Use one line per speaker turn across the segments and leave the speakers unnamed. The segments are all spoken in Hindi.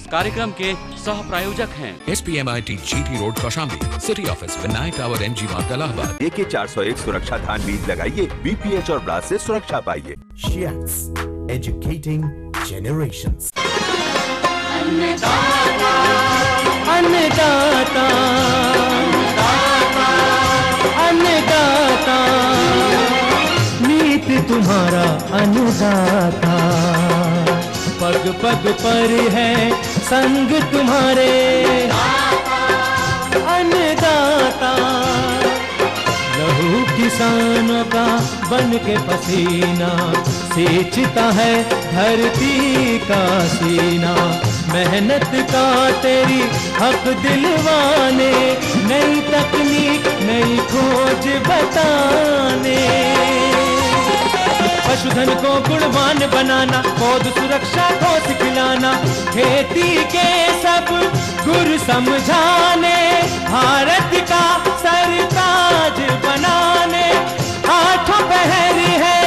कार्यक्रम के सह प्रायोजक हैं
SPMIT GT road Kaushambi, city office Vinayak tower MG मार्ग इलाहाबाद।
AK 401 सुरक्षा धान बीज लगाइए, BPH और ब्लास्ट से सुरक्षा पाइए।
Shiats, educating generations.
अन्नदाता, अन्नदाता, नीत तुम्हारा अन्नदाता, पग पग पर है संग तुम्हारे अन्नदाता, लहू किसानों का बन के पसीना सींचता है धरती का सीना, मेहनत का तेरी हक दिलवाने, नई तकनीक नई खोज बताने, पशुधन को गुणवान बनाना, पौध सुरक्षा को सिखलाना, खेती के सब गुर समझाने, भारत का सरताज बनाने, आठों पहर है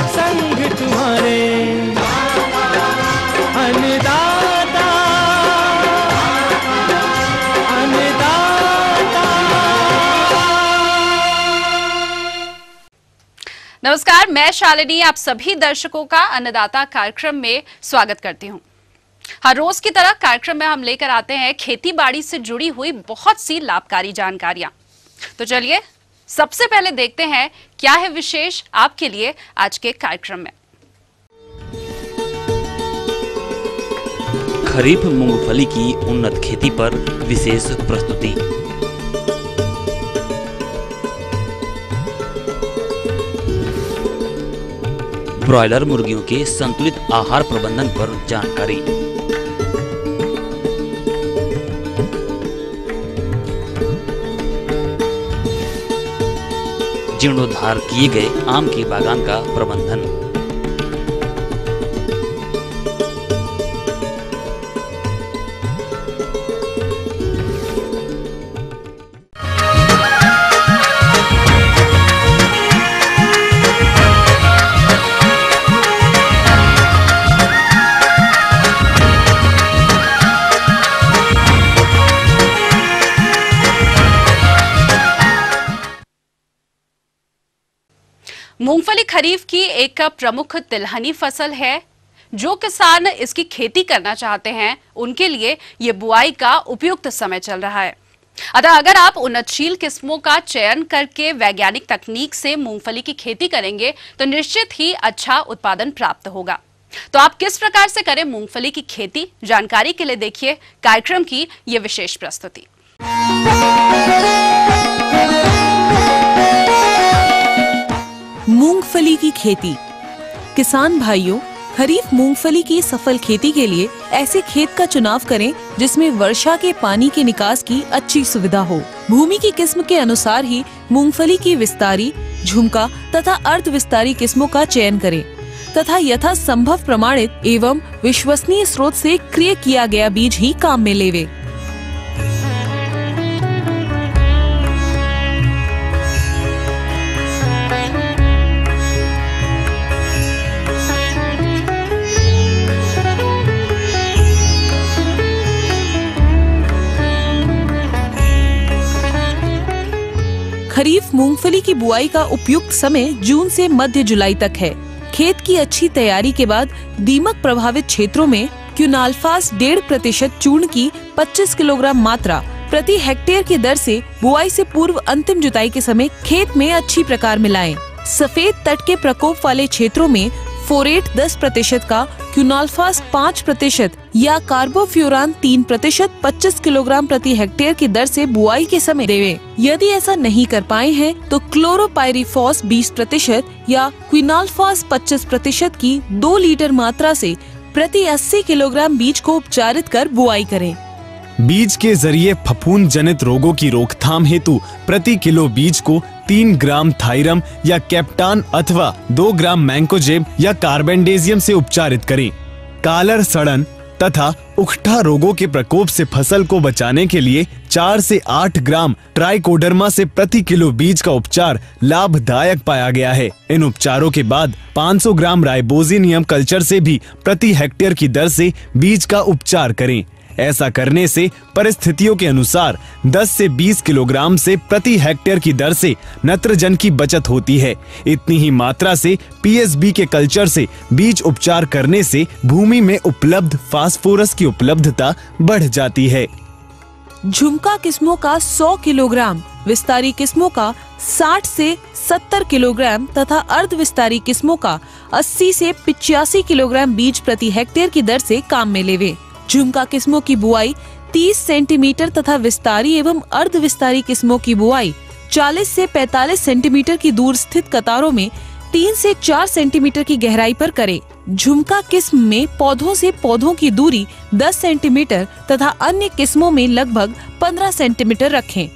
संग तुम्हारे अन्नदाता, अन्नदाता।
नमस्कार, मैं शालिनी आप सभी दर्शकों का अन्नदाता कार्यक्रम में स्वागत करती हूं। हर रोज की तरह कार्यक्रम में हम लेकर आते हैं खेती बाड़ी से जुड़ी हुई बहुत सी लाभकारी जानकारियां। तो चलिए सबसे पहले देखते हैं क्या है विशेष आपके लिए आज के कार्यक्रम में।
खरीफ मूंगफली की उन्नत खेती पर विशेष प्रस्तुति। ब्रॉयलर मुर्गियों के संतुलित आहार प्रबंधन पर जानकारी। जीर्णोद्धार किए गए आम के बागान का प्रबंधन।
मूंगफली खरीफ की एक प्रमुख तिलहनी फसल है। जो किसान इसकी खेती करना चाहते हैं उनके लिए ये बुआई का उपयुक्त समय चल रहा है। अतः अगर आप उन्नतशील किस्मों का चयन करके वैज्ञानिक तकनीक से मूंगफली की खेती करेंगे तो निश्चित ही अच्छा उत्पादन प्राप्त होगा। तो आप किस प्रकार से करें मूंगफली की खेती, जानकारी के लिए देखिए कार्यक्रम की ये विशेष प्रस्तुति।
मूंगफली की खेती। किसान भाइयों, खरीफ मूंगफली की सफल खेती के लिए ऐसे खेत का चुनाव करें जिसमें वर्षा के पानी के निकास की अच्छी सुविधा हो। भूमि की किस्म के अनुसार ही मूंगफली की विस्तारी, झुमका तथा अर्ध विस्तारी किस्मों का चयन करें तथा यथा संभव प्रमाणित एवं विश्वसनीय स्रोत से क्रय किया गया बीज ही काम में लेवे। खरीफ मूंगफली की बुआई का उपयुक्त समय जून से मध्य जुलाई तक है। खेत की अच्छी तैयारी के बाद दीमक प्रभावित क्षेत्रों में क्यूनाल्फास 1.5% चूर्ण की 25 किलोग्राम मात्रा प्रति हेक्टेयर की दर से बुआई से पूर्व अंतिम जुताई के समय खेत में अच्छी प्रकार मिलाएं। सफेद तट के प्रकोप वाले क्षेत्रों में फोरेट 10% का, क्यूनाल्फास 5% या कार्बोफ्यूरान 3% 25 किलोग्राम प्रति हेक्टेयर की दर से बुआई के समय देवें। यदि ऐसा नहीं कर पाए हैं तो क्लोरोपाइरीफॉस 20% या क्विनाल्फास 25% की 2 लीटर मात्रा से प्रति 80 किलोग्राम बीज को उपचारित कर बुआई करें।
बीज के जरिए फफूंद जनित रोगों की रोकथाम हेतु प्रति किलो बीज को 3 ग्राम थायरम या कैप्टान अथवा 2 ग्राम मैंकोजेब या कार्बेंडेजियम से उपचारित करें। कालर सड़न तथा उकठा रोगों के प्रकोप से फसल को बचाने के लिए 4 से 8 ग्राम ट्राइकोडर्मा से प्रति किलो बीज का उपचार लाभदायक पाया गया है। इन उपचारों के बाद 500 ग्राम राइबोजिनियम कल्चर से भी प्रति हेक्टेयर की दर से बीज का उपचार करें। ऐसा करने से परिस्थितियों के अनुसार 10 से 20 किलोग्राम से प्रति हेक्टेयर की दर से नत्रजन की बचत होती है। इतनी ही मात्रा से पीएसबी के कल्चर से बीज उपचार करने से भूमि में उपलब्ध फास्फोरस की उपलब्धता बढ़ जाती है।
झुमका किस्मों का 100 किलोग्राम, विस्तारी किस्मों का 60 से 70 किलोग्राम तथा अर्ध विस्तारी किस्मों का 80 से 85 किलोग्राम बीज प्रति हेक्टेयर की दर से काम में लेवे। झुमका किस्मों की बुआई 30 सेंटीमीटर तथा विस्तारी एवं अर्ध विस्तारी किस्मों की बुआई 40 से 45 सेंटीमीटर की दूर स्थित कतारों में 3 से 4 सेंटीमीटर की गहराई पर करें। झुमका किस्म में पौधों से पौधों की दूरी 10 सेंटीमीटर तथा अन्य किस्मों में लगभग 15 सेंटीमीटर रखें।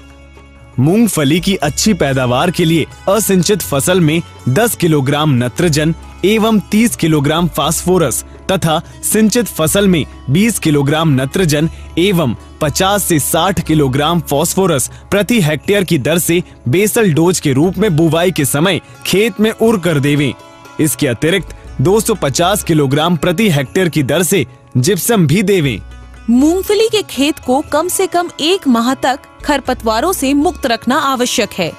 मूंगफली की अच्छी पैदावार के लिए असिंचित फसल में 10 किलोग्राम नत्रजन एवं 30 किलोग्राम फास्फोरस तथा सिंचित फसल में 20 किलोग्राम नत्रजन एवं 50 से 60 किलोग्राम फास्फोरस प्रति हेक्टेयर की दर से बेसल डोज के रूप में बुवाई के समय खेत में उर कर देवें। इसके अतिरिक्त 250 किलोग्राम प्रति हेक्टेयर की दर से जिप्सम भी देवें।
मूंगफली के खेत को कम से कम 1 माह तक खरपतवारों से मुक्त रखना आवश्यक है।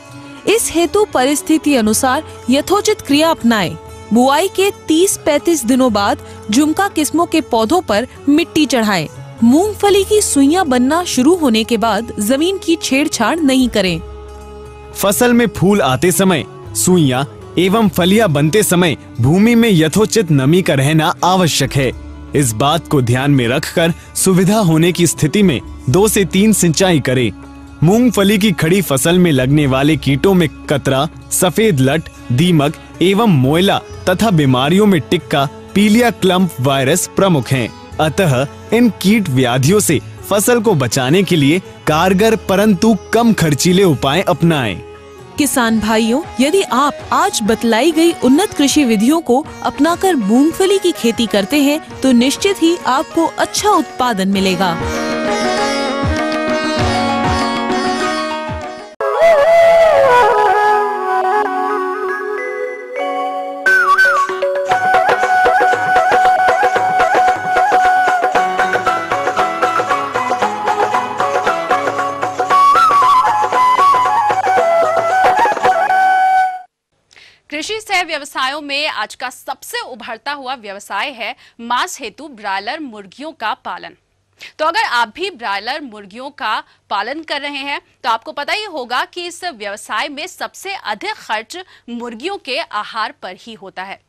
इस हेतु परिस्थिति अनुसार यथोचित क्रिया अपनाएं। बुआई के 30-35 दिनों बाद झुमका किस्मों के पौधों पर मिट्टी चढ़ाएं। मूंगफली की सुइयां बनना शुरू होने के बाद जमीन की छेड़छाड़ नहीं करें।
फसल में फूल आते समय, सुइयां एवं फलियां बनते समय भूमि में यथोचित नमी का रहना आवश्यक है। इस बात को ध्यान में रखकर सुविधा होने की स्थिति में 2 से 3 सिंचाई करें। मूंगफली की खड़ी फसल में लगने वाले कीटों में कतरा, सफेद लट, दीमक एवं मोयला तथा बीमारियों में टिक्का, पीलिया क्लम्प वायरस प्रमुख हैं। अतः इन कीट व्याधियों से फसल को बचाने के लिए कारगर परंतु कम खर्चीले उपाय अपनाएं।
किसान भाइयों, यदि आप आज बतलाई गई उन्नत कृषि विधियों को अपनाकर मूंगफली की खेती करते हैं तो निश्चित ही आपको अच्छा उत्पादन मिलेगा।
कृषि सह व्यवसायों में आज का सबसे उभरता हुआ व्यवसाय है मांस हेतु ब्रायलर मुर्गियों का पालन। तो अगर आप भी ब्रायलर मुर्गियों का पालन कर रहे हैं तो आपको पता ही होगा कि इस व्यवसाय में सबसे अधिक खर्च मुर्गियों के आहार पर ही होता है।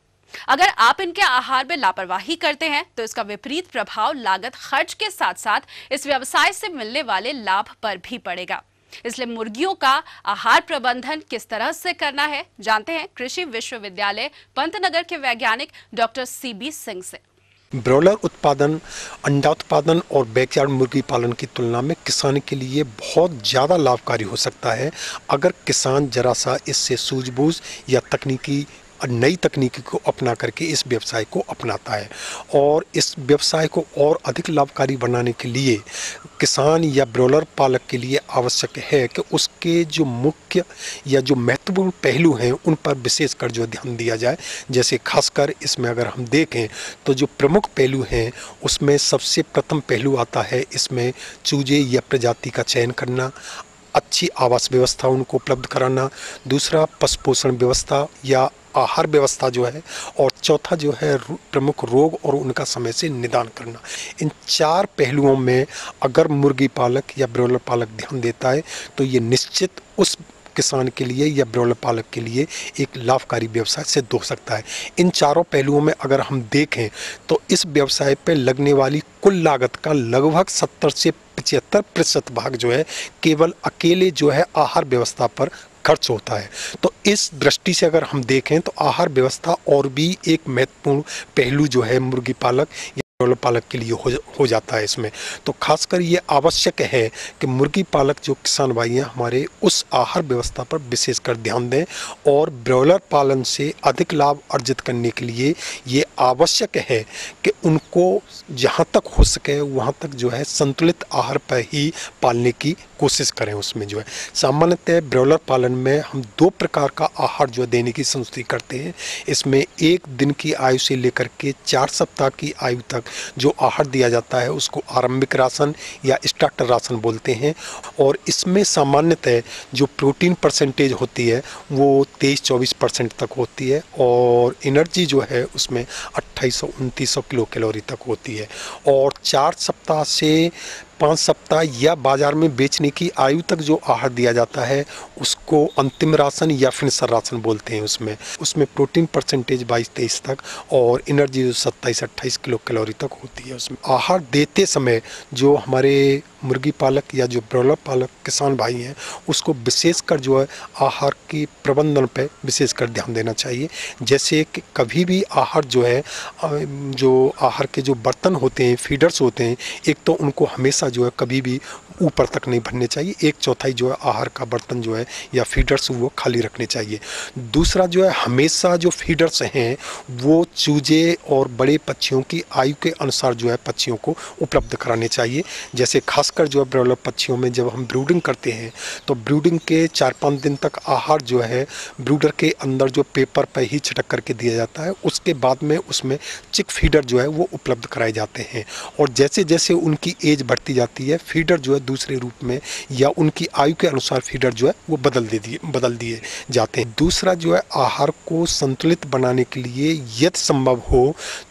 अगर आप इनके आहार में लापरवाही करते हैं तो इसका विपरीत प्रभाव लागत खर्च के साथ साथ इस व्यवसाय से मिलने वाले लाभ पर भी पड़ेगा। इसलिए मुर्गियों का आहार प्रबंधन किस तरह से करना है, जानते हैं कृषि विश्वविद्यालय पंतनगर के वैज्ञानिक डॉक्टर सीबी सिंह से।
ब्रॉयलर उत्पादन, अंडा उत्पादन और बैकयार्ड मुर्गी पालन की तुलना में किसान के लिए बहुत ज़्यादा लाभकारी हो सकता है अगर किसान जरा सा इससे सूझबूझ या तकनीकी नई तकनीकी को अपना करके इस व्यवसाय को अपनाता है। और इस व्यवसाय को और अधिक लाभकारी बनाने के लिए किसान या ब्रॉयलर पालक के लिए आवश्यक है कि उसके जो मुख्य या जो महत्वपूर्ण पहलू हैं उन पर विशेषकर जो ध्यान दिया जाए। जैसे खासकर इसमें अगर हम देखें तो जो प्रमुख पहलू हैं उसमें सबसे प्रथम पहलू आता है इसमें चूजे या प्रजाति का चयन करना, अच्छी आवास व्यवस्था उनको उपलब्ध कराना, दूसरा पशु पोषण व्यवस्था या आहार व्यवस्था जो है, और चौथा जो है प्रमुख रोग और उनका समय से निदान करना। इन 4 पहलुओं में अगर मुर्गी पालक या ब्रॉयलर पालक ध्यान देता है तो ये निश्चित उस किसान के लिए या ब्रॉयलर पालक के लिए एक लाभकारी व्यवसाय सिद्ध हो सकता है। इन 4 पहलुओं में अगर हम देखें तो इस व्यवसाय पर लगने वाली कुल लागत का लगभग 70 से 75% भाग जो है केवल अकेले जो है आहार व्यवस्था पर खर्च होता है। तो इस दृष्टि से अगर हम देखें तो आहार व्यवस्था और भी एक महत्वपूर्ण पहलू जो है मुर्गी पालक या ब्रॉयलर पालक के लिए हो जाता है इसमें। तो खासकर ये आवश्यक है कि मुर्गी पालक जो किसान भाई हैं हमारे उस आहार व्यवस्था पर विशेषकर ध्यान दें और ब्रॉयलर पालन से अधिक लाभ अर्जित करने के लिए ये आवश्यक है कि उनको जहाँ तक हो सके वहाँ तक जो है संतुलित आहार पर ही पालने की कोशिश करें। उसमें जो है सामान्यतः ब्रॉयलर पालन में हम 2 प्रकार का आहार जो देने की संस्तुति करते हैं। इसमें 1 दिन की आयु से लेकर के 4 सप्ताह की आयु तक जो आहार दिया जाता है उसको आरंभिक राशन या स्टार्टर राशन बोलते हैं। और इसमें सामान्यतः जो प्रोटीन परसेंटेज होती है वो 23-24% तक होती है और एनर्जी जो है उसमें 2800-2900 किलो कैलोरी तक होती है। और 4 सप्ताह से 5 सप्ताह या बाजार में बेचने की आयु तक जो आहार दिया जाता है उसको अंतिम राशन या फिनिशर राशन बोलते हैं। उसमें प्रोटीन परसेंटेज 22-23 तक और एनर्जी 27-28 किलो कैलोरी तक होती है। उसमें आहार देते समय जो हमारे मुर्गी पालक या जो ब्रॉयलर पालक किसान भाई हैं उसको विशेषकर जो है आहार की प्रबंधन पे विशेषकर ध्यान देना चाहिए। जैसे कि कभी भी आहार जो है जो आहार के जो बर्तन होते हैं, फीडर्स होते हैं, एक तो उनको हमेशा जो है कभी भी ऊपर तक नहीं भरने चाहिए। 1/4 जो है आहार का बर्तन जो है या फीडर्स वो खाली रखने चाहिए। दूसरा जो है हमेशा जो फीडर्स हैं वो चूजे और बड़े पक्षियों की आयु के अनुसार जो है पक्षियों को उपलब्ध कराने चाहिए। जैसे खासकर जो है ब्रॉयलर पक्षियों में जब हम ब्रूडिंग करते हैं तो ब्रूडिंग के 4-5 दिन तक आहार जो है ब्रूडर के अंदर जो पेपर पर ही छिटक करके दिया जाता है। उसके बाद में उसमें चिक फीडर जो है वो उपलब्ध कराए जाते हैं। और जैसे जैसे उनकी एज बढ़ती जाती है फीडर जो है दूसरे रूप में या उनकी आयु के अनुसार फीडर जो है वो बदल दिए जाते हैं। दूसरा जो है आहार को संतुलित बनाने के लिए यदि संभव हो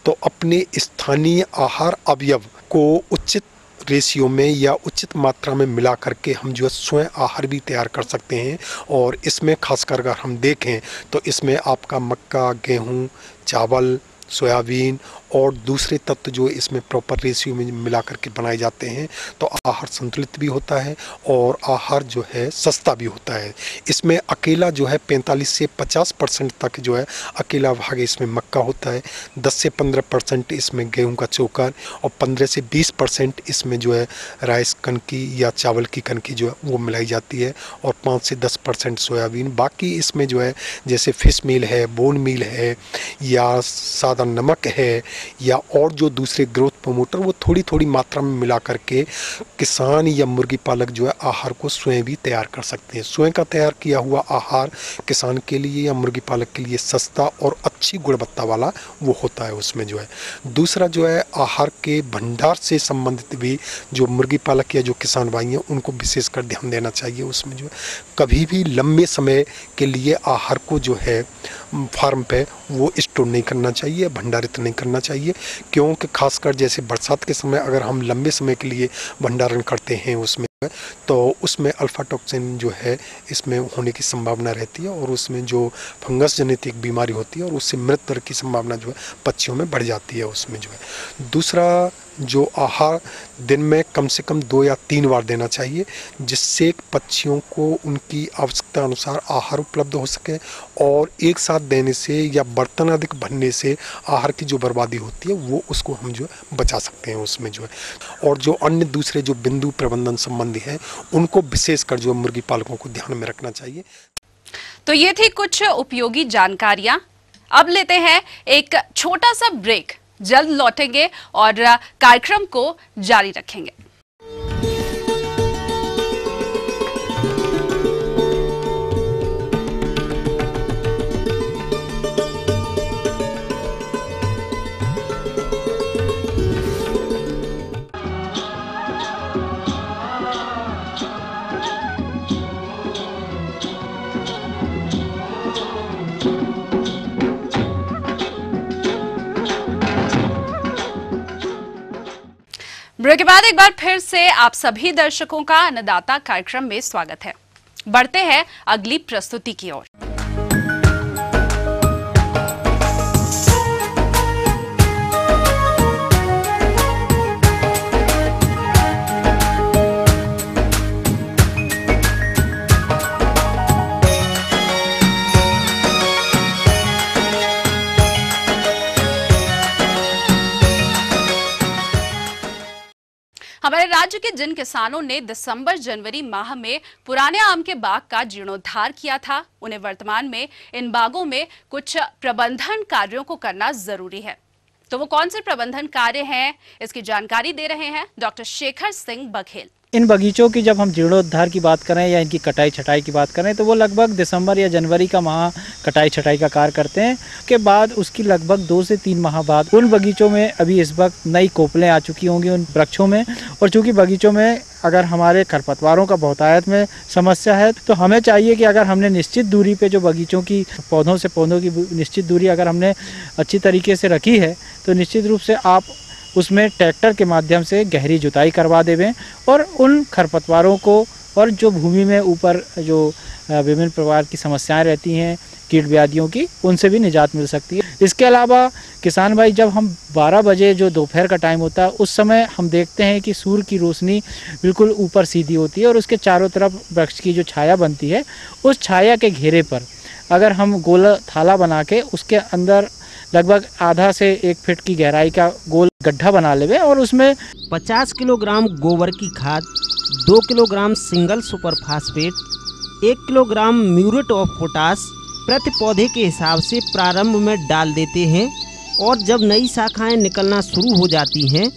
तो अपने स्थानीय आहार अवयव को उचित रेशियो में या उचित मात्रा में मिला करके हम जो है स्वयं आहार भी तैयार कर सकते हैं। और इसमें खासकर अगर हम देखें तो इसमें आपका मक्का, गेहूँ, चावल, सोयाबीन और दूसरे तत्व जो इसमें प्रॉपर रेशियो में मिला करके बनाए जाते हैं तो आहार संतुलित भी होता है और आहार जो है सस्ता भी होता है। इसमें अकेला जो है 45 से 50% तक जो है अकेला भाग इसमें मक्का होता है, 10 से 15% इसमें गेहूं का चोकर और 15 से 20% इसमें जो है राइस कनकी या चावल की कनकी जो है वो मिलाई जाती है और 5 से 10% सोयाबीन। बाकी इसमें जो है जैसे फिश मील है, बोन मील है या सादा नमक है या और जो दूसरे ग्रोथ प्रमोटर वो थोड़ी थोड़ी मात्रा में मिला करके किसान या मुर्गी पालक जो है आहार को स्वयं भी तैयार कर सकते हैं। स्वयं का तैयार किया हुआ आहार किसान के लिए या मुर्गी पालक के लिए सस्ता और अच्छी गुणवत्ता वाला वो होता है उसमें जो है। दूसरा जो है आहार के भंडार से संबंधित भी जो मुर्गी पालक या जो किसान भाई हैं उनको विशेषकर ध्यान देना चाहिए। उसमें जो है कभी भी लंबे समय के लिए आहार को जो है फार्म पे वो स्टोर नहीं करना चाहिए, भंडारित नहीं करना चाहिए, क्योंकि खासकर जैसे बरसात के समय अगर हम लंबे समय के लिए भंडारण करते हैं उसमें तो उसमें अल्फा टॉक्सिन जो है इसमें होने की संभावना रहती है और उसमें जो फंगस जनित एक बीमारी होती है और उससे मृत्यु दर की संभावना जो है पक्षियों में बढ़ जाती है उसमें जो है। दूसरा जो आहार दिन में कम से कम 2 या 3 बार देना चाहिए जिससे पक्षियों को उनकी आवश्यकता अनुसार आहार उपलब्ध हो सके और एक साथ देने से या बर्तन अधिक भरने से आहार की जो बर्बादी होती है वो उसको हम जो बचा सकते हैं उसमें जो है। और जो अन्य दूसरे जो बिंदु प्रबंधन संबंधी है उनको विशेषकर जो मुर्गी पालकों को ध्यान में रखना चाहिए।
तो ये थी कुछ उपयोगी जानकारियां। अब लेते हैं एक छोटा सा ब्रेक, जल्द लौटेंगे और कार्यक्रम को जारी रखेंगे। ब्रेक के बाद एक बार फिर से आप सभी दर्शकों का अन्नदाता कार्यक्रम में स्वागत है। बढ़ते हैं अगली प्रस्तुति की ओर। हमारे राज्य के जिन किसानों ने दिसंबर-जनवरी माह में पुराने आम के बाग का जीर्णोद्धार किया था, उन्हें वर्तमान में इन बागों में कुछ प्रबंधन कार्यों को करना जरूरी है। तो वो कौन से प्रबंधन कार्य हैं, इसकी जानकारी दे रहे हैं डॉक्टर शेखर सिंह बघेल।
इन बगीचों की जब हम जीर्णोद्धार की बात करें या इनकी कटाई छटाई की बात करें तो वो लगभग दिसंबर या जनवरी का माह कटाई छटाई का कार्य करते हैं। के बाद उसकी लगभग 2 से 3 माह बाद उन बगीचों में अभी इस वक्त नई कोपलें आ चुकी होंगी उन वृक्षों में, और चूँकि बगीचों में अगर हमारे खरपतवारों का बहुतायत में समस्या है तो हमें चाहिए कि अगर हमने निश्चित दूरी पे जो बगीचों की पौधों से पौधों की निश्चित दूरी अगर हमने अच्छी तरीके से रखी है तो निश्चित रूप से आप उसमें ट्रैक्टर के माध्यम से गहरी जुताई करवा देवें और उन खरपतवारों को और जो भूमि में ऊपर जो विभिन्न प्रकार की समस्याएं रहती हैं कीट व्याधियों की, उनसे भी निजात मिल सकती है। इसके अलावा किसान भाई, जब हम 12 बजे जो दोपहर का टाइम होता है उस समय हम देखते हैं कि सूर्य की रोशनी बिल्कुल ऊपर सीधी होती है और उसके चारों तरफ वृक्ष की जो छाया बनती है उस छाया के घेरे पर अगर हम गोल थाला बना के उसके अंदर लगभग आधा से 1 फीट की गहराई का गोल गड्ढा बना लेवे और उसमें
50 किलोग्राम गोबर की खाद, 2 kilogram single super phosphate, 1 kilogram muriate of potash प्रति पौधे के हिसाब से प्रारंभ में डाल देते हैं और जब नई शाखाएं निकलना शुरू हो जाती हैं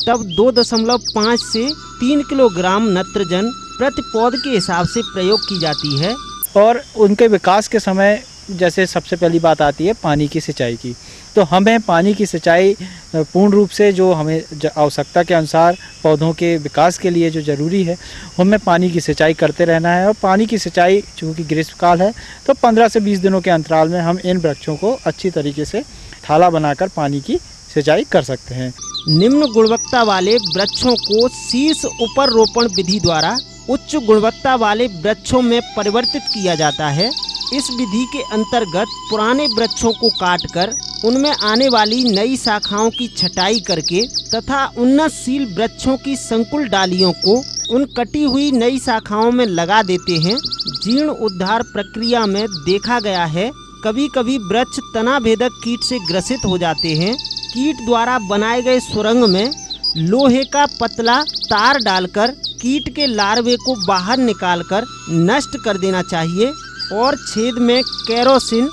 तब 2.5 से 3 किलोग्राम नत्रजन प्रति पौधे के हिसाब से प्रयोग की जाती है।
और उनके विकास के समय जैसे सबसे पहली बात आती है पानी की सिंचाई की, तो हमें पानी की सिंचाई पूर्ण रूप से जो हमें आवश्यकता के अनुसार पौधों के विकास के लिए जो ज़रूरी है हमें पानी की सिंचाई करते रहना है। और पानी की सिंचाई चूँकि ग्रीष्मकाल है तो 15 से 20 दिनों के अंतराल में हम इन वृक्षों को अच्छी तरीके से थाला बनाकर पानी की सिंचाई कर सकते हैं।
निम्न गुणवत्ता वाले वृक्षों को शीर्ष ऊपर रोपण विधि द्वारा उच्च गुणवत्ता वाले वृक्षों में परिवर्तित किया जाता है। इस विधि के अंतर्गत पुराने वृक्षों को काटकर उनमें आने वाली नई शाखाओं की छटाई करके तथा उन्नतशील वृक्षों की संकुल डालियों को उन कटी हुई नई शाखाओं में लगा देते हैं। जीर्ण उद्धार प्रक्रिया में देखा गया है कभी कभी वृक्ष तना भेदक कीट से ग्रसित हो जाते हैं। कीट द्वारा बनाए गए सुरंग में लोहे का पतला तार डालकर कीट के लार्वे को बाहर निकालकर नष्ट कर देना चाहिए और छेद में केरोसिन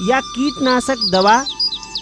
या कीटनाशक दवा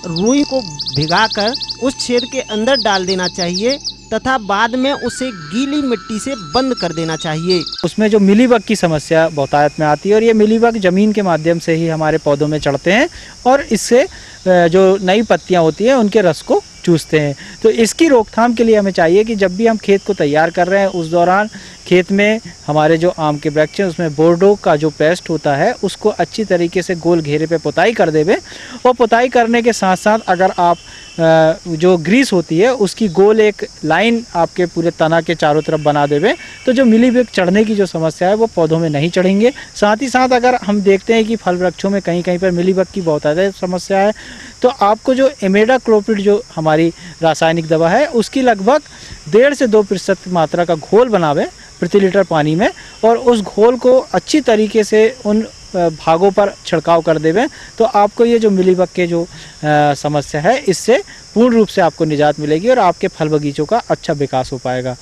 रुई को भिगाकर उस छेद के अंदर डाल देना चाहिए तथा बाद में उसे गीली मिट्टी से बंद कर देना चाहिए।
उसमें जो मिलीबग की समस्या बहुतायत में आती है और ये मिलीबग जमीन के माध्यम से ही हमारे पौधों में चढ़ते हैं और इससे जो नई पत्तियां होती हैं उनके रस को चूसते हैं। तो इसकी रोकथाम के लिए हमें चाहिए कि जब भी हम खेत को तैयार कर रहे हैं उस दौरान खेत में हमारे जो आम के वृक्ष हैं उसमें बोर्डो का जो पेस्ट होता है उसको अच्छी तरीके से गोल घेरे पे पुताई कर देवे और पुताई करने के साथ साथ अगर आप जो ग्रीस होती है उसकी गोल एक लाइन आपके पूरे तना के चारों तरफ बना देवे तो जो मिलीबग चढ़ने की जो समस्या है वो पौधों में नहीं चढ़ेंगे। साथ ही साथ अगर हम देखते हैं कि फल वृक्षों में कहीं कहीं पर मिलीबग की बहुत ज़्यादा समस्या है तो आपको जो इमिडाक्लोप्रिड जो हमारी रासायनिक दवा है उसकी लगभग 1.5 से 2% मात्रा का घोल बनावे प्रति लीटर पानी में और उस घोल को अच्छी तरीके से उन भागों पर छिड़काव कर देवें तो आपको ये जो मिलीबग के जो समस्या है इससे पूर्ण रूप से आपको निजात मिलेगी और आपके फल बगीचों का अच्छा विकास हो पाएगा।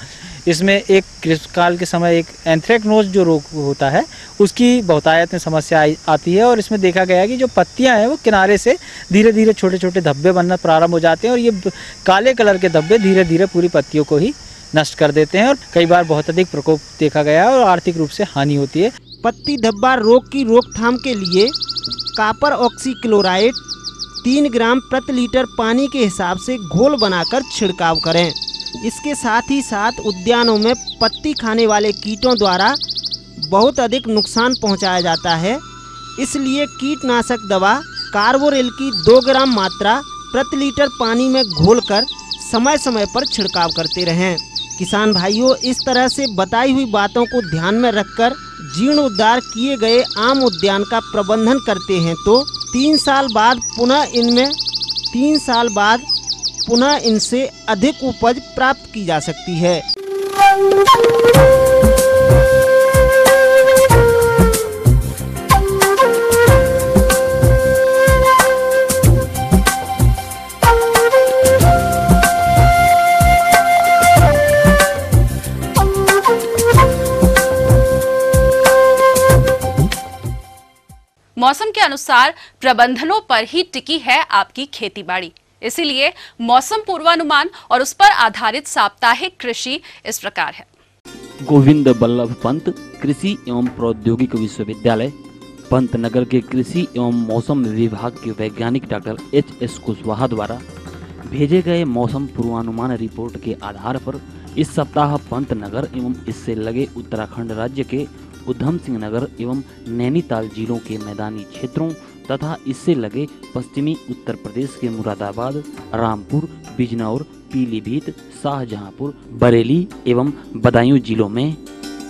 इसमें एक ग्रीष्मकाल के समय एक एंथ्रेक्नोज जो रोग होता है उसकी बहुतायत में समस्या आती है और इसमें देखा गया है कि जो पत्तियां हैं वो किनारे से धीरे धीरे छोटे छोटे धब्बे बनना प्रारंभ हो जाते हैं और ये काले कलर के धब्बे धीरे धीरे पूरी पत्तियों को ही नष्ट कर देते हैं और कई बार बहुत अधिक प्रकोप देखा गया है और आर्थिक रूप से हानि होती है।
पत्ती धब्बा रोग की रोकथाम के लिए कॉपर ऑक्सीक्लोराइड 3 ग्राम प्रति लीटर पानी के हिसाब से घोल बनाकर छिड़काव करें। इसके साथ ही साथ उद्यानों में पत्ती खाने वाले कीटों द्वारा बहुत अधिक नुकसान पहुंचाया जाता है, इसलिए कीटनाशक दवा कार्बोरिल की 2 ग्राम मात्रा प्रति लीटर पानी में घोलकर समय समय पर छिड़काव करते रहें। किसान भाइयों, इस तरह से बताई हुई बातों को ध्यान में रखकर जीर्णोद्धार किए गए आम उद्यान का प्रबंधन करते हैं तो 3 साल बाद पुनः इनसे अधिक उपज प्राप्त की जा सकती है।
मौसम के अनुसार प्रबंधनों पर ही टिकी है आपकी खेतीबाड़ी, इसीलिए मौसम पूर्वानुमान और उस पर आधारित साप्ताहिक कृषि इस प्रकार है।
गोविंद बल्लभ पंत कृषि एवं प्रौद्योगिकी विश्वविद्यालय पंतनगर के कृषि एवं मौसम विभाग के वैज्ञानिक डॉक्टर H.S. कुशवाहा द्वारा भेजे गए मौसम पूर्वानुमान रिपोर्ट के आधार पर इस सप्ताह पंतनगर एवं इससे लगे उत्तराखंड राज्य के उधम सिंह नगर एवं नैनीताल जिलों के मैदानी क्षेत्रों तथा इससे लगे पश्चिमी उत्तर प्रदेश के मुरादाबाद, रामपुर, बिजनौर, पीलीभीत, शाहजहांपुर, बरेली एवं बदायूं जिलों में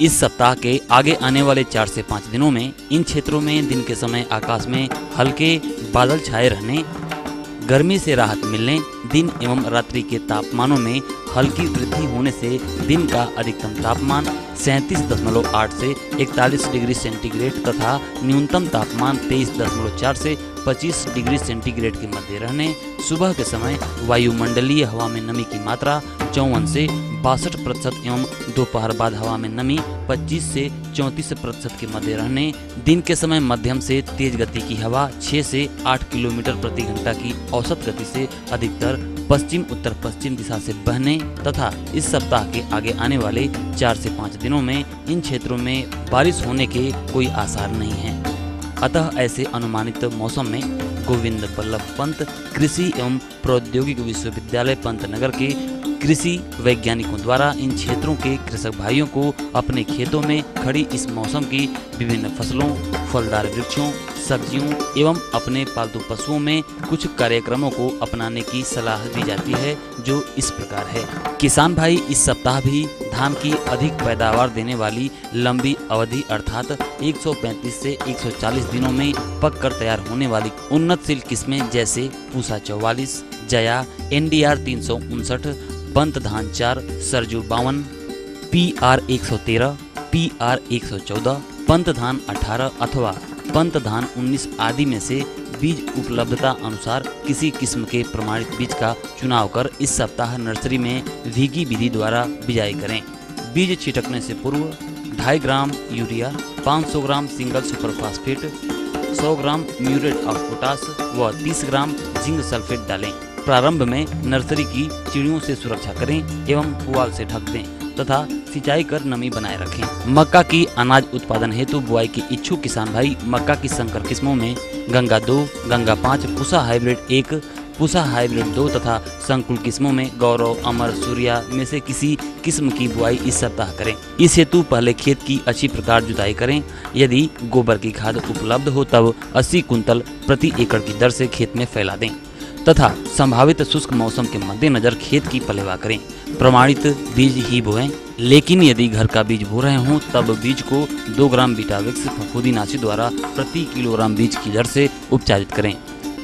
इस सप्ताह के आगे आने वाले 4 से 5 दिनों में इन क्षेत्रों में दिन के समय आकाश में हल्के बादल छाए रहने, गर्मी से राहत मिलने, दिन एवं रात्रि के तापमानों में हल्की वृद्धि होने से दिन का अधिकतम तापमान 37.8 से 41 डिग्री सेंटीग्रेड तथा न्यूनतम तापमान 23.4 से 25 डिग्री सेंटीग्रेड के मध्य रहने, सुबह के समय वायुमंडलीय हवा में नमी की मात्रा 54 से 62% एवं दोपहर बाद हवा में नमी 25 से 34% के मध्य रहने, दिन के समय मध्यम से तेज गति की हवा 6 से 8 किलोमीटर प्रति घंटा की औसत गति से अधिकतर पश्चिम उत्तर पश्चिम दिशा से बहने तथा इस सप्ताह के आगे आने वाले 4 से 5 दिनों में इन क्षेत्रों में बारिश होने के कोई आसार नहीं हैं। अतः ऐसे अनुमानित मौसम में गोविंद बल्लभ पंत कृषि एवं प्रौद्योगिकी विश्वविद्यालय पंतनगर के कृषि वैज्ञानिकों द्वारा इन क्षेत्रों के कृषक भाइयों को अपने खेतों में खड़ी इस मौसम की विभिन्न फसलों, फलदार वृक्षों, सब्जियों एवं अपने पालतू पशुओं में कुछ कार्यक्रमों को अपनाने की सलाह दी जाती है, जो इस प्रकार है। किसान भाई इस सप्ताह भी धान की अधिक पैदावार देने वाली लंबी अवधि अर्थात 135 से 140 दिनों में पक कर तैयार होने वाली उन्नतशील किस्में जैसे पूसा 44, जया, NDR 359, पंत धान 4, सरजू 52, PR 113, PR 114, पंत धान 18 अथवा पंत धान 19 आदि में से बीज उपलब्धता अनुसार किसी किस्म के प्रमाणित बीज का चुनाव कर इस सप्ताह नर्सरी में भीगी विधि द्वारा बिजाई करें। बीज छिटकने से पूर्व 2.5 gram urea, 500 gram single super phosphate, 100 gram muriate of potash व 30 ग्राम जिंक सल्फेट डालें। प्रारंभ में नर्सरी की चिड़ियों से सुरक्षा करें एवं पुआल से ढक दें तथा सिंचाई कर नमी बनाए रखें। मक्का की अनाज उत्पादन हेतु बुआई के इच्छुक किसान भाई मक्का की संकर किस्मों में गंगा 2, गंगा 5, पूसा हाइब्रिड 1, पूसा हाइब्रिड 2 तथा संकुल किस्मों में गौरव, अमर, सूर्या में से किसी किस्म की बुआई इस सप्ताह करें। इस हेतु पहले खेत की अच्छी प्रकार जुताई करें। यदि गोबर की खाद उपलब्ध हो तब 80 कुंतल प्रति एकड़ की दर से खेत में फैला दें तथा संभावित शुष्क मौसम के मद्देनजर खेत की पलेवा करें। प्रमाणित बीज ही बोएं, लेकिन यदि घर का बीज बो रहे हों तब बीज को 2 ग्राम बीटाविक्स फफूंदीनाशी द्वारा प्रति किलोग्राम बीज की दर से उपचारित करें।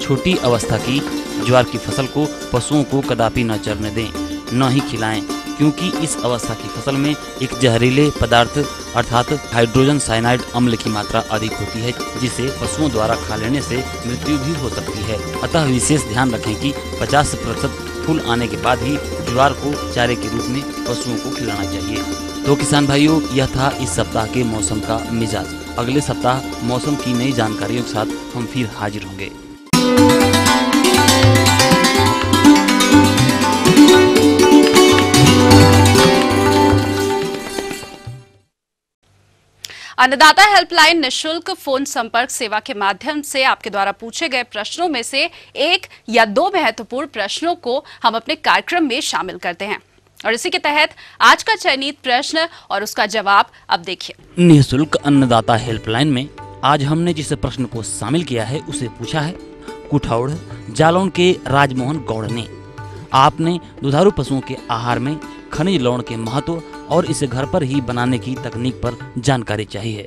छोटी अवस्था की ज्वार की फसल को पशुओं को कदापि न चरने दें, न ही खिलाएं, क्योंकि इस अवस्था की फसल में एक जहरीले पदार्थ अर्थात हाइड्रोजन साइनाइड अम्ल की मात्रा अधिक होती है, जिसे पशुओं द्वारा खा लेने से मृत्यु भी हो सकती है। अतः विशेष ध्यान रखें कि 50% फूल आने के बाद ही ज्वार को चारे के रूप में पशुओं को खिलाना चाहिए। तो किसान भाइयों, यह था इस सप्ताह के मौसम का मिजाज। अगले सप्ताह मौसम की नई जानकारियों के साथ हम फिर हाजिर होंगे।
अन्नदाता हेल्पलाइन निशुल्क फोन संपर्क सेवा के माध्यम से आपके द्वारा पूछे गए प्रश्नों में से 1 या 2 महत्वपूर्ण प्रश्नों को हम अपने कार्यक्रम में शामिल करते हैं और इसी के तहत आज का चयनित प्रश्न और उसका जवाब अब देखिए।
निःशुल्क अन्नदाता हेल्पलाइन में आज हमने जिस प्रश्न को शामिल किया है उसे पूछा है कुठौड़ जालौन के राजमोहन गौड़ ने। आपने दुधारू पशुओं के आहार में खनिज लवण के महत्व और इसे घर पर ही बनाने की तकनीक पर जानकारी चाहिए।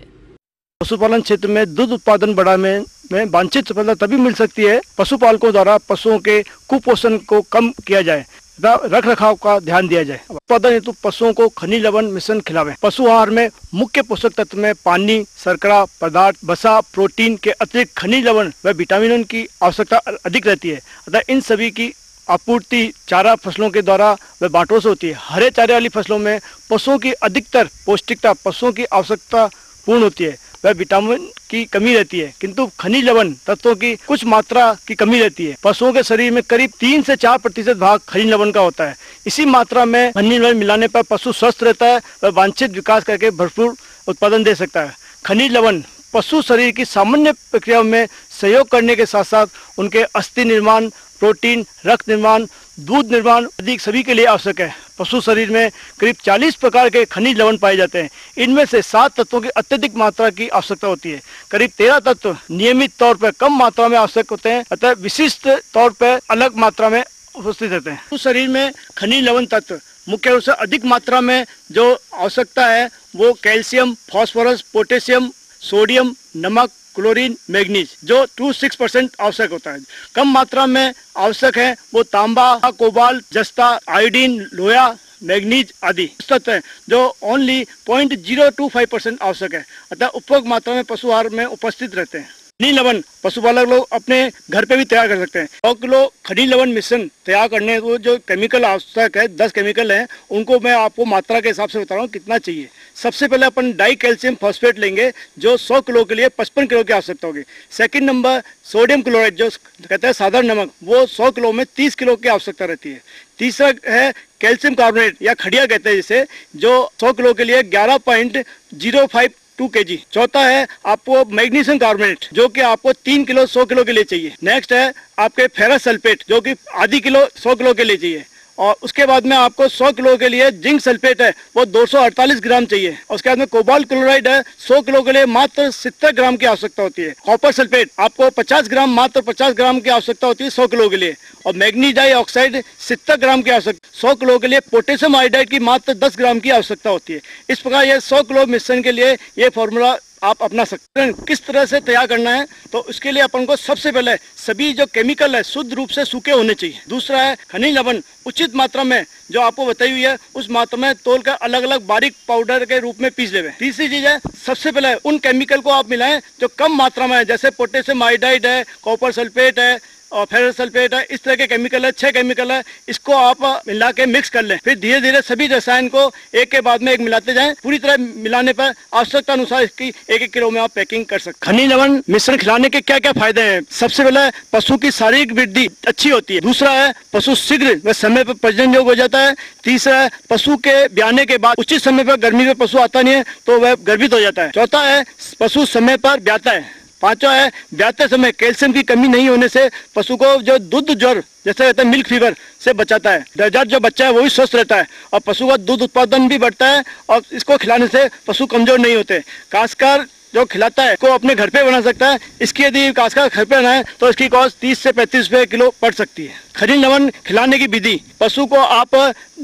पशुपालन क्षेत्र में दूध उत्पादन बढ़ाने में वांछित सफलता तभी मिल सकती है पशुपालकों द्वारा पशुओं के कुपोषण को कम किया जाए, रख रखाव का ध्यान दिया जाए। उत्पादन हेतु पशुओं को खनिज लवण मिश्रण खिलावें। पशु आहार में मुख्य पोषक तत्व में पानी, शर्करा पदार्थ, वसा, प्रोटीन के अतिरिक्त खनिज लवण व विटामिनों की आवश्यकता अधिक रहती है। अतः इन सभी की आपूर्ति चारा फसलों के द्वारा व बांटों से होती है। हरे चारे वाली फसलों में पशुओं की अधिकतर पौष्टिकता पशुओं की आवश्यकता पूर्ण होती है। वह विटामिन की कमी रहती है, किंतु खनिज लवण तत्वों की कुछ मात्रा की कमी रहती है। पशुओं के शरीर में करीब 3 से 4% भाग खनिज लवण का होता है। इसी मात्रा में खनिज लवण मिलाने पर पशु स्वस्थ रहता है व वांछित विकास करके भरपूर उत्पादन दे सकता है। खनिज लवण पशु शरीर की सामान्य प्रक्रियाओं में सहयोग करने के साथ साथ उनके अस्थि निर्माण, प्रोटीन, रक्त निर्माण, दूध निर्माण आदि सभी के लिए आवश्यक है। पशु शरीर में करीब 40 प्रकार के खनिज लवण पाए जाते हैं। इनमें से 7 तत्वों की अत्यधिक मात्रा की आवश्यकता होती है। करीब 13 तत्व नियमित तौर पर कम मात्रा में आवश्यक होते हैं, अतः विशिष्ट तौर पर अलग मात्रा में उपस्थित रहते हैं। पशु शरीर में खनिज लवण तत्व मुख्य रूप से अधिक मात्रा में जो आवश्यकता है वो कैल्शियम, फास्फोरस, पोटेशियम, सोडियम, नमक, क्लोरीन, मैग्नीज जो 2-6% आवश्यक होता है। कम मात्रा में आवश्यक है वो तांबा, कोबाल्ट, जस्ता, आयोडीन, लोहा, मैग्नीज आदि तत्व है जो ओनली 0.025% आवश्यक है। अतः उपरोक्त मात्रा में पशु आहार में उपस्थित रहते हैं। खनिज लवण पशुपालक लोग अपने घर पे भी तैयार कर सकते हैं। 100 किलो खनिज लवण मिश्रण तैयार करने को जो केमिकल आवश्यक है, 10 केमिकल हैं, उनको मैं आपको मात्रा के हिसाब से बता रहा हूँ कितना चाहिए। सबसे पहले अपन डाई कैल्शियम फॉस्फेट लेंगे जो 100 किलो के लिए 55 किलो की आवश्यकता होगी। सेकंड नंबर सोडियम क्लोराइड जो कहते हैं साधारण नमक, वो 100 किलो में 30 किलो की आवश्यकता रहती है। तीसरा है कैल्शियम कार्बोनेट या खड़िया कहते हैं जिसे, जो 100 किलो के लिए 11.052 kg। चौथा है आपको मैग्नीशियम कार्बोनेट जो कि आपको 3 किलो 100 किलो के लिए चाहिए। नेक्स्ट है आपके फेरस सल्फेट जो कि आधी किलो 100 किलो के लिए चाहिए। और उसके बाद में आपको 100 किलो के लिए जिंक सल्फेट है वो 248 ग्राम चाहिए। और उसके बाद में कोबाल्ट क्लोराइड है 100 किलो के लिए मात्र 70 ग्राम की आवश्यकता होती है। कॉपर सल्फेट आपको 50 ग्राम मात्र 50 ग्राम की आवश्यकता होती है 100 किलो के लिए। और मैग्नीज डाइऑक्साइड 70 ग्राम की आवश्यकता 100 किलो के लिए। पोटेशियम आयोडाइड की मात्र 10 ग्राम की आवश्यकता होती है। इस प्रकार ये 100 किलो मिश्रण के लिए ये फॉर्मूला आप अपना सकते हैं। किस तरह से तैयार करना है तो उसके लिए अपन को सबसे पहले सभी जो केमिकल है शुद्ध रूप से सूखे होने चाहिए। दूसरा है खनिज लवण उचित मात्रा में जो आपको बताई हुई है उस मात्रा में तोल कर अलग अलग बारीक पाउडर के रूप में पीस लेवे। तीसरी चीज है सबसे पहले उन केमिकल को आप मिलाएं जो कम मात्रा में है, जैसे पोटेशियम आयोडाइड है, कॉपर सल्फेट है और फेरस सल्फेट है। इस तरह के केमिकल है, 6 केमिकल है, इसको आप मिला के मिक्स कर लें। फिर धीरे धीरे सभी रसायन को एक के बाद में एक मिलाते जाएं। पूरी तरह मिलाने पर आवश्यकता अनुसार इसकी 1-1 किलो में आप पैकिंग कर सकते हैं। खनिज लवण मिश्रण खिलाने के क्या क्या फायदे हैं? सबसे पहले पशु की शारीरिक वृद्धि अच्छी होती है। दूसरा है पशु शीघ्र व समय पर प्रजनन योग्य हो जाता है। तीसरा है पशु के ब्याने के बाद उचित समय पर गर्मी में पशु आता नहीं है तो वह गर्भित हो जाता है। चौथा है पशु समय पर ब्याता है। पांचवा है ब्याते समय कैल्शियम की कमी नहीं होने से पशु को जो दूध ज्वर जैसे कहते हैं मिल्क फीवर से बचाता है। नवजात जो बच्चा है वो भी स्वस्थ रहता है और पशु का दूध उत्पादन भी बढ़ता है और इसको खिलाने से पशु कमजोर नहीं होते। कास्कार जो खिलाता है को अपने घर पे बना सकता है। इसकी यदि कास्कार घर पे बनाए तो इसकी कॉस्ट 30 से 35 रुपए किलो पड़ सकती है। खनिज लवण खिलाने की विधि, पशु को आप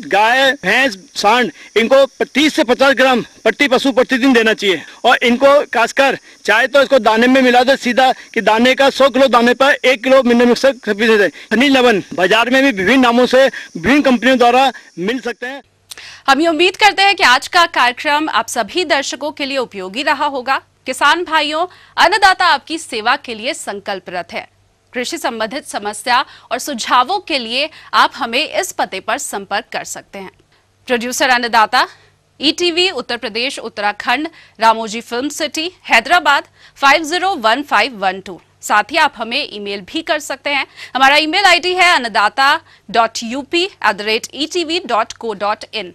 गाय, भैंस, सांड इनको 30 से 50 ग्राम प्रति पशु प्रतिदिन देना चाहिए। और इनको खासकर चाहे तो इसको दाने में मिला दे सीधा कि दाने का 100 किलो दाने पर 1 किलो मिनरल मिक्सर सफिशिएंट है। खनिज लवण बाजार में भी विभिन्न नामों से विभिन्न कंपनियों द्वारा मिल सकते हैं।
हम ये उम्मीद करते हैं कि आज का कार्यक्रम आप सभी दर्शकों के लिए उपयोगी रहा होगा। किसान भाइयों, अन्नदाता आपकी सेवा के लिए संकल्परत है। कृषि संबंधित समस्या और सुझावों के लिए आप हमें इस पते पर संपर्क कर सकते हैं। प्रोड्यूसर अन्नदाता, ETV Uttar Pradesh Uttarakhand, Ramoji film city, Hyderabad 501512। साथ ही आप हमें ईमेल भी कर सकते हैं। हमारा ईमेल आईडी है annadata.up@etv.co.in।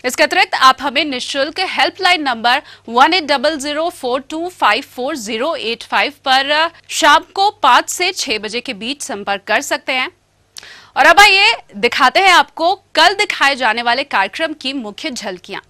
इसके अतिरिक्त आप हमें निःशुल्क हेल्पलाइन नंबर 180042544085 पर शाम को 5 से 6 बजे के बीच संपर्क कर सकते हैं। और अब आइए दिखाते हैं आपको कल दिखाए जाने वाले कार्यक्रम की मुख्य झलकियां।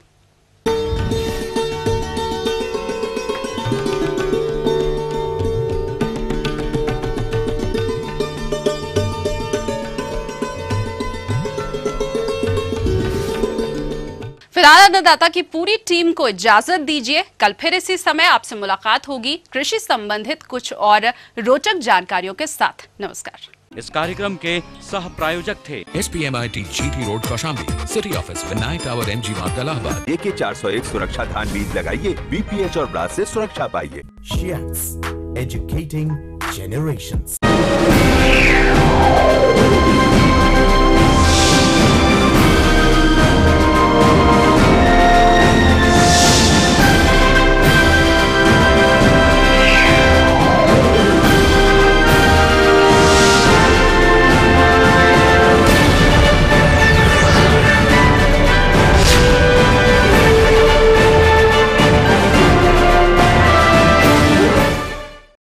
फिलहाल अन्नदाता की पूरी टीम को इजाजत दीजिए। कल फिर इसी समय आपसे मुलाकात होगी कृषि संबंधित कुछ और रोचक जानकारियों के साथ। नमस्कार।
इस कार्यक्रम के सह प्रायोजक थे
SPMIT GT road Kaushambi, city office Vinayak tower MG मार्ग इलाहाबाद।
AK 401 सुरक्षा धान बीज लगाइए, BPH और ब्रास से सुरक्षा पाइए।
Shiats, educating generations.